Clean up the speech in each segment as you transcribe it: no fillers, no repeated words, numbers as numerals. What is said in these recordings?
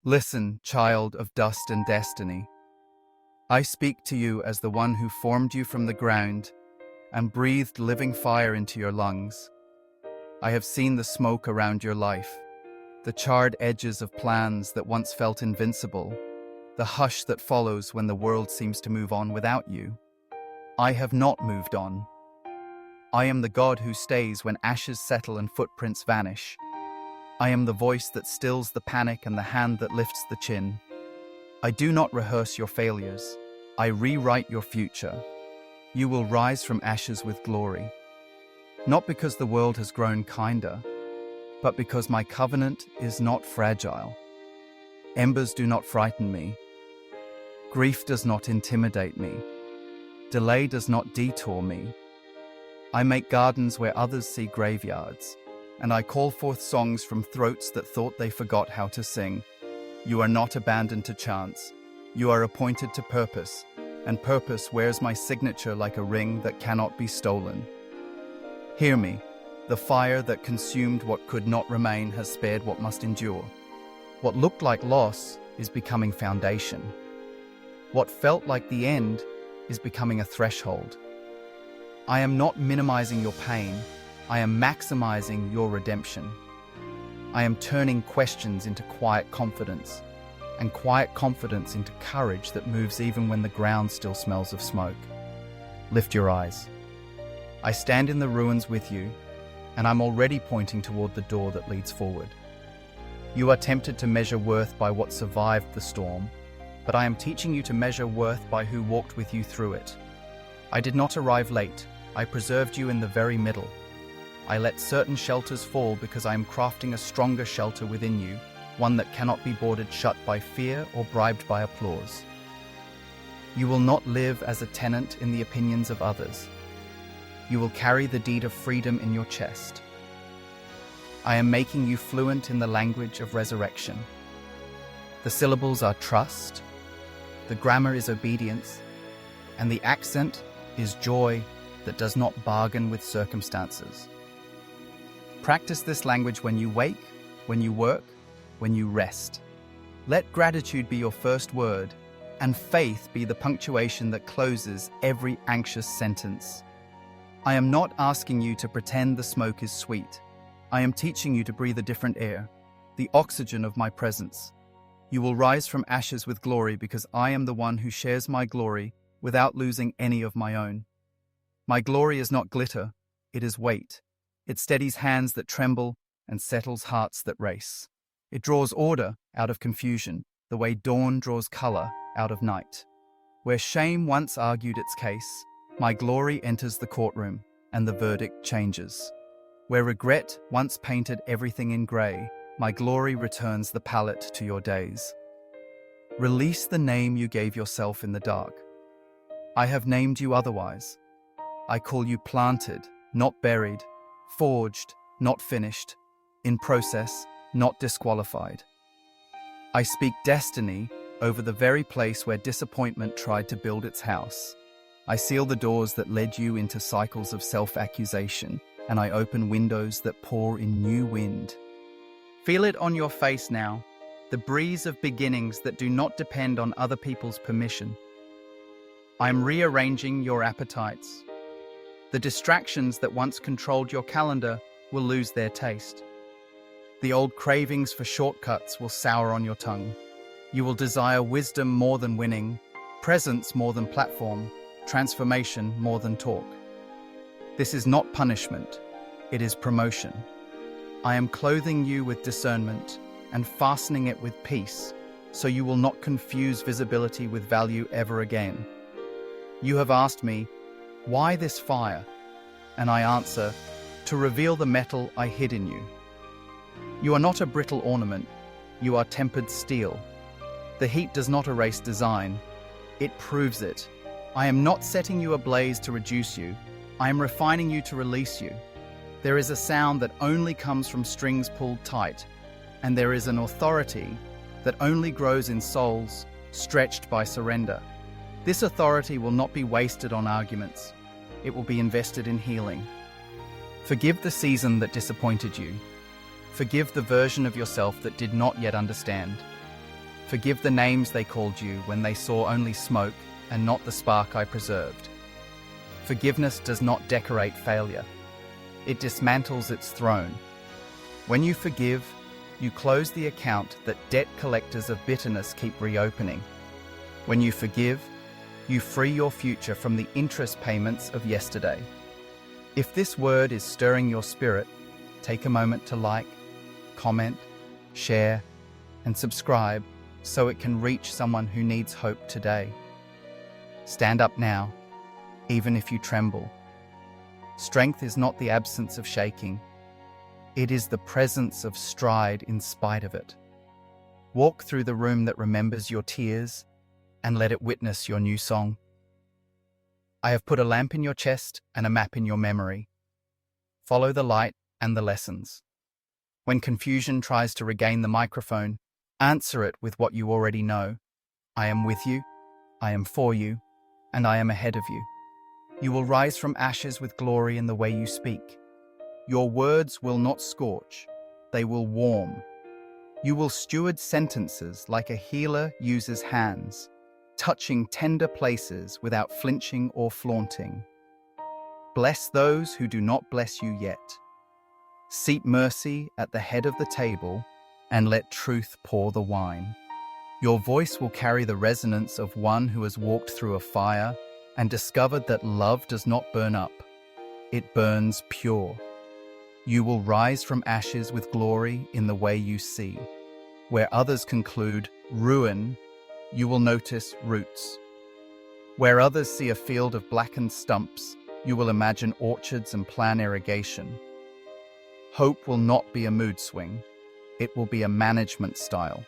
Listen, child of dust and destiny. I speak to you as the one who formed you from the ground and breathed living fire into your lungs. I have seen the smoke around your life, the charred edges of plans that once felt invincible, the hush that follows when the world seems to move on without you. I have not moved on. I am the God who stays when ashes settle and footprints vanish. I am the voice that stills the panic and the hand that lifts the chin. I do not rehearse your failures. I rewrite your future. You will rise from ashes with glory. Not because the world has grown kinder, but because my covenant is not fragile. Embers do not frighten me. Grief does not intimidate me. Delay does not detour me. I make gardens where others see graveyards, and I call forth songs from throats that thought they forgot how to sing. You are not abandoned to chance. You are appointed to purpose, and purpose wears my signature like a ring that cannot be stolen. Hear me. The fire that consumed what could not remain has spared what must endure. What looked like loss is becoming foundation. What felt like the end is becoming a threshold. I am not minimizing your pain. I am maximizing your redemption. I am turning questions into quiet confidence, and quiet confidence into courage that moves even when the ground still smells of smoke. Lift your eyes. I stand in the ruins with you, and I'm already pointing toward the door that leads forward. You are tempted to measure worth by what survived the storm, but I am teaching you to measure worth by who walked with you through it. I did not arrive late. I preserved you in the very middle. I let certain shelters fall because I am crafting a stronger shelter within you, one that cannot be boarded shut by fear or bribed by applause. You will not live as a tenant in the opinions of others. You will carry the deed of freedom in your chest. I am making you fluent in the language of resurrection. The syllables are trust, the grammar is obedience, and the accent is joy that does not bargain with circumstances. Practice this language when you wake, when you work, when you rest. Let gratitude be your first word, and faith be the punctuation that closes every anxious sentence. I am not asking you to pretend the smoke is sweet. I am teaching you to breathe a different air, the oxygen of my presence. You will rise from ashes with glory because I am the one who shares my glory without losing any of my own. My glory is not glitter, it is weight. It steadies hands that tremble and settles hearts that race. It draws order out of confusion, the way dawn draws color out of night. Where shame once argued its case, my glory enters the courtroom and the verdict changes. Where regret once painted everything in gray, my glory returns the palette to your days. Release the name you gave yourself in the dark. I have named you otherwise. I call you planted, not buried, forged, not finished, in process, not disqualified. I speak destiny over the very place where disappointment tried to build its house. I seal the doors that led you into cycles of self-accusation, and I open windows that pour in new wind. Feel it on your face now, the breeze of beginnings that do not depend on other people's permission. I'm rearranging your appetites. The distractions that once controlled your calendar will lose their taste. The old cravings for shortcuts will sour on your tongue. You will desire wisdom more than winning, presence more than platform, transformation more than talk. This is not punishment, it is promotion. I am clothing you with discernment and fastening it with peace, so you will not confuse visibility with value ever again. You have asked me, why this fire? And I answer, to reveal the metal I hid in you. You are not a brittle ornament, you are tempered steel. The heat does not erase design, it proves it. I am not setting you ablaze to reduce you, I am refining you to release you. There is a sound that only comes from strings pulled tight, and there is an authority that only grows in souls stretched by surrender. This authority will not be wasted on arguments, it will be invested in healing. Forgive the season that disappointed you. Forgive the version of yourself that did not yet understand. Forgive the names they called you when they saw only smoke and not the spark I preserved. Forgiveness does not decorate failure. It dismantles its throne. When you forgive, you close the account that debt collectors of bitterness keep reopening. When you forgive, you free your future from the interest payments of yesterday. If this word is stirring your spirit, take a moment to like, comment, share, and subscribe so it can reach someone who needs hope today. Stand up now, even if you tremble. Strength is not the absence of shaking. It is the presence of stride in spite of it. Walk through the room that remembers your tears and let it witness your new song. I have put a lamp in your chest and a map in your memory. Follow the light and the lessons. When confusion tries to regain the microphone, answer it with what you already know. I am with you, I am for you, and I am ahead of you. You will rise from ashes with glory in the way you speak. Your words will not scorch, they will warm. You will steward sentences like a healer uses hands, touching tender places without flinching or flaunting. Bless those who do not bless you yet. Seat mercy at the head of the table and let truth pour the wine. Your voice will carry the resonance of one who has walked through a fire and discovered that love does not burn up, it burns pure. You will rise from ashes with glory in the way you see. Where others conclude ruin, you will notice roots. Where others see a field of blackened stumps, you will imagine orchards and plan irrigation. Hope will not be a mood swing, it will be a management style.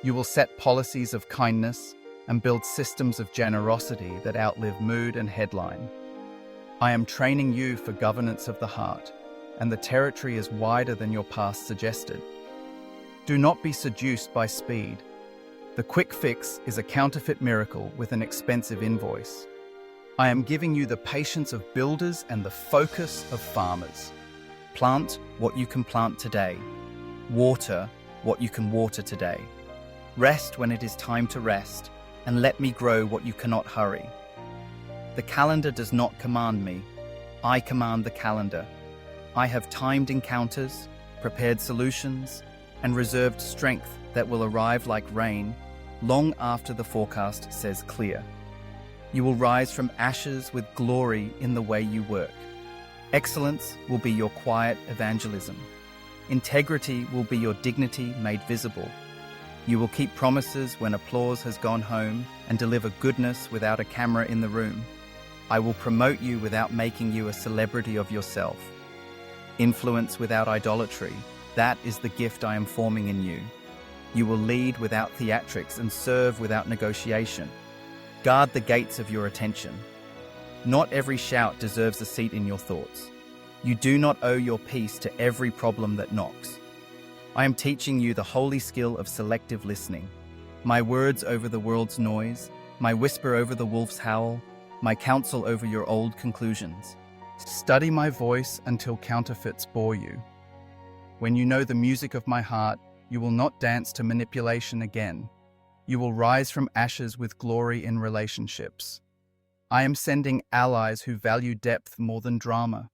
You will set policies of kindness and build systems of generosity that outlive mood and headline. I am training you for governance of the heart, and the territory is wider than your past suggested. Do not be seduced by speed. The quick fix is a counterfeit miracle with an expensive invoice. I am giving you the patience of builders and the focus of farmers. Plant what you can plant today. Water what you can water today. Rest when it is time to rest, and let me grow what you cannot hurry. The calendar does not command me. I command the calendar. I have timed encounters, prepared solutions, and reserved strength that will arrive like rain long after the forecast says clear. You will rise from ashes with glory in the way you work. Excellence will be your quiet evangelism. Integrity will be your dignity made visible. You will keep promises when applause has gone home and deliver goodness without a camera in the room. I will promote you without making you a celebrity of yourself. Influence without idolatry, that is the gift I am forming in you. You will lead without theatrics and serve without negotiation. Guard the gates of your attention. Not every shout deserves a seat in your thoughts. You do not owe your peace to every problem that knocks. I am teaching you the holy skill of selective listening. My words over the world's noise, my whisper over the wolf's howl, my counsel over your old conclusions. Study my voice until counterfeits bore you. When you know the music of my heart, you will not dance to manipulation again. You will rise from ashes with glory in relationships. I am sending allies who value depth more than drama,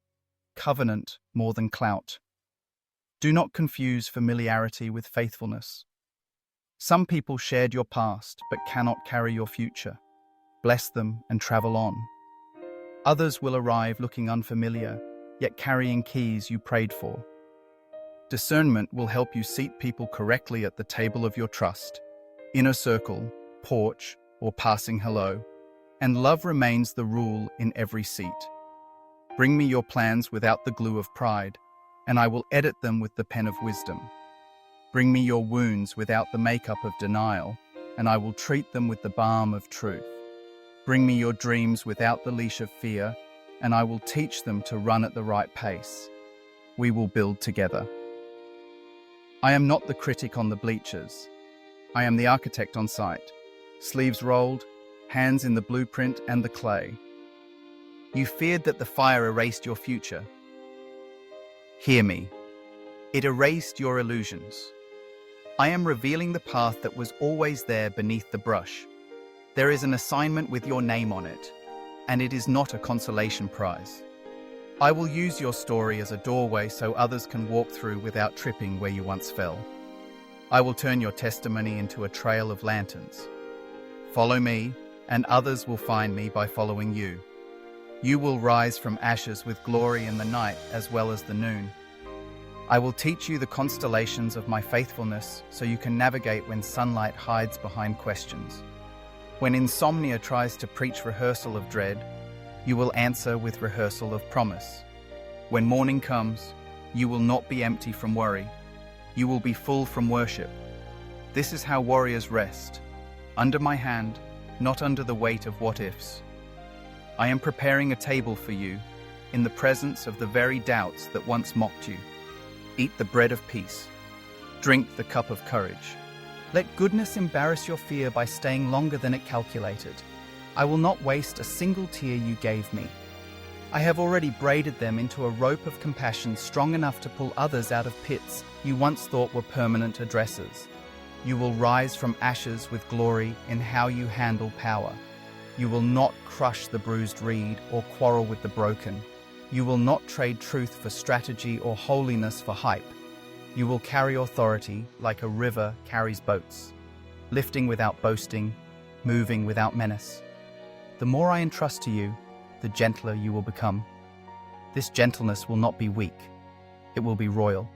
covenant more than clout. Do not confuse familiarity with faithfulness. Some people shared your past but cannot carry your future. Bless them and travel on. Others will arrive looking unfamiliar, yet carrying keys you prayed for. Discernment will help you seat people correctly at the table of your trust, inner circle, porch, or passing hello, and love remains the rule in every seat. Bring me your plans without the glue of pride, and I will edit them with the pen of wisdom. Bring me your wounds without the makeup of denial, and I will treat them with the balm of truth. Bring me your dreams without the leash of fear, and I will teach them to run at the right pace. We will build together. I am not the critic on the bleachers. I am the architect on site, sleeves rolled, hands in the blueprint and the clay. You feared that the fire erased your future. Hear me. It erased your illusions. I am revealing the path that was always there beneath the brush. There is an assignment with your name on it, and it is not a consolation prize. I will use your story as a doorway so others can walk through without tripping where you once fell. I will turn your testimony into a trail of lanterns. Follow me, and others will find me by following you. You will rise from ashes with glory in the night as well as the noon. I will teach you the constellations of my faithfulness so you can navigate when sunlight hides behind questions. When insomnia tries to preach rehearsal of dread, you will answer with rehearsal of promise. When morning comes, you will not be empty from worry. You will be full from worship. This is how warriors rest, under my hand, not under the weight of what-ifs. I am preparing a table for you, in the presence of the very doubts that once mocked you. Eat the bread of peace. Drink the cup of courage. Let goodness embarrass your fear by staying longer than it calculated. I will not waste a single tear you gave me. I have already braided them into a rope of compassion strong enough to pull others out of pits you once thought were permanent addresses. You will rise from ashes with glory in how you handle power. You will not crush the bruised reed or quarrel with the broken. You will not trade truth for strategy or holiness for hype. You will carry authority like a river carries boats, lifting without boasting, moving without menace. The more I entrust to you, the gentler you will become. This gentleness will not be weak. It will be royal.